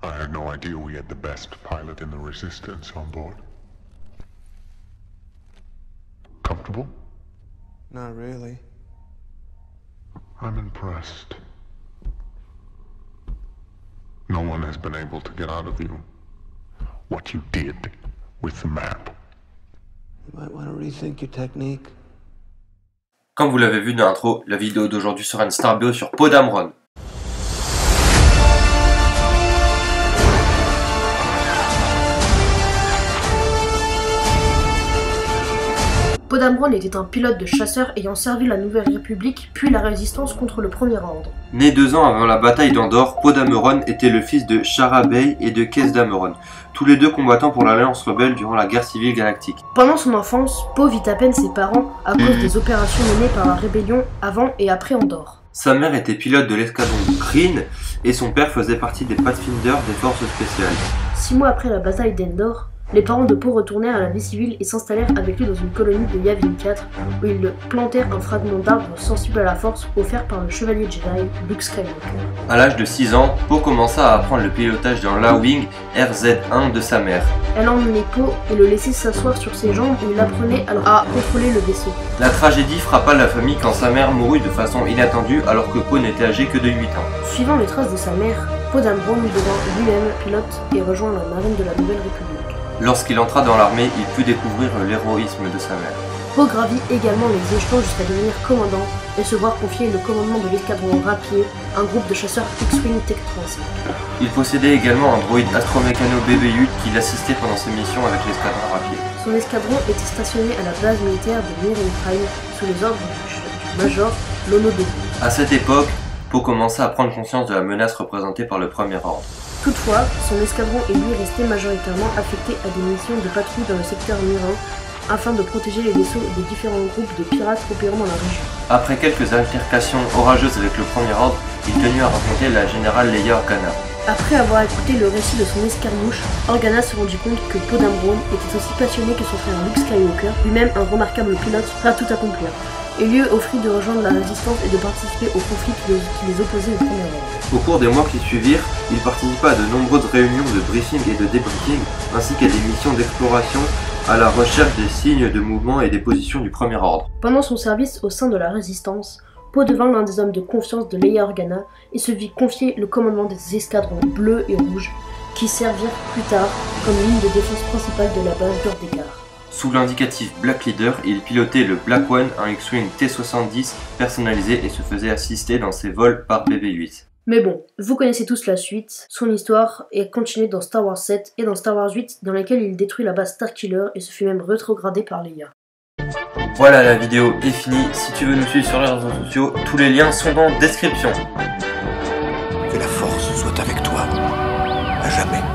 I had no idea we had the best pilot in the Resistance on board. Comfortable? Not really. I'm impressed. No one has been able to get out of you what you did with the map. You might want to rethink your technique. Comme vous l'avez vu dans l'intro, la vidéo d'aujourd'hui sera une Star BO sur Poe Dameron. Poe Dameron était un pilote de chasseurs ayant servi la Nouvelle République puis la Résistance contre le Premier Ordre. Né 2 ans avant la bataille d'Andorre, Poe Dameron était le fils de Shara Bey et de Kes Dameron, tous les deux combattants pour l'Alliance rebelle durant la guerre civile galactique. Pendant son enfance, Poe vit à peine ses parents à cause des opérations menées par la rébellion avant et après Andorre. Sa mère était pilote de l'escadron Kryn et son père faisait partie des Pathfinder des forces spéciales. 6 mois après la bataille d'Endor, les parents de Poe retournèrent à la vie civile et s'installèrent avec lui dans une colonie de Yavin 4 où ils plantèrent un fragment d'arbre sensible à la force offert par le chevalier Jedi Luke Skywalker. À l'âge de 6 ans, Poe commença à apprendre le pilotage dans l'A-Wing RZ-1 de sa mère. Elle emmenait Poe et le laissait s'asseoir sur ses jambes où il apprenait alors à contrôler le vaisseau. La tragédie frappa la famille quand sa mère mourut de façon inattendue alors que Poe n'était âgé que de 8 ans. Suivant les traces de sa mère, Poe Dameron devint lui-même pilote et rejoint la marine de la Nouvelle République. Lorsqu'il entra dans l'armée, il put découvrir l'héroïsme de sa mère. Poe gravit également les échelons jusqu'à devenir commandant et se voir confier le commandement de l'escadron Rapier, un groupe de chasseurs X-Wing Tech 35. Il possédait également un droïde astromécano BB-8 qui l'assistait pendant ses missions avec l'escadron Rapier. Son escadron était stationné à la base militaire de Mirin Prime sous les ordres du Major Lono Dobu. À cette époque, Poe commença à prendre conscience de la menace représentée par le Premier Ordre. Toutefois, son escadron et lui restaient majoritairement affectés à des missions de patrouille dans le secteur Mirin afin de protéger les vaisseaux des différents groupes de pirates opérant dans la région. Après quelques altercations orageuses avec le Premier Ordre, il tenu à rencontrer la générale Leia Organa. Après avoir écouté le récit de son escarmouche, Organa se rendit compte que Poe Dameron était aussi passionné que son frère Luke Skywalker, lui-même un remarquable pilote, prêt à tout accomplir, et lui offrit de rejoindre la Résistance et de participer au conflit qui les opposait au Premier Ordre. Au cours des mois qui suivirent, il participa à de nombreuses réunions de briefing et de débriefing, ainsi qu'à des missions d'exploration à la recherche des signes de mouvement et des positions du Premier Ordre. Pendant son service au sein de la Résistance, Poe devint l'un des hommes de confiance de Leia Organa et se vit confier le commandement des escadrons bleus et rouges, qui servirent plus tard comme ligne de défense principale de la base d'Ordekar. Sous l'indicatif Black Leader, il pilotait le Black One, un X-Wing T-70 personnalisé et se faisait assister dans ses vols par BB-8. Mais bon, vous connaissez tous la suite, son histoire est continuée dans Star Wars 7 et dans Star Wars 8 dans lesquels il détruit la base Starkiller et se fait même rétrogradé par Leia. Voilà, la vidéo est finie. Si tu veux nous suivre sur les réseaux sociaux, tous les liens sont dans la description. Que la force soit avec toi, à jamais.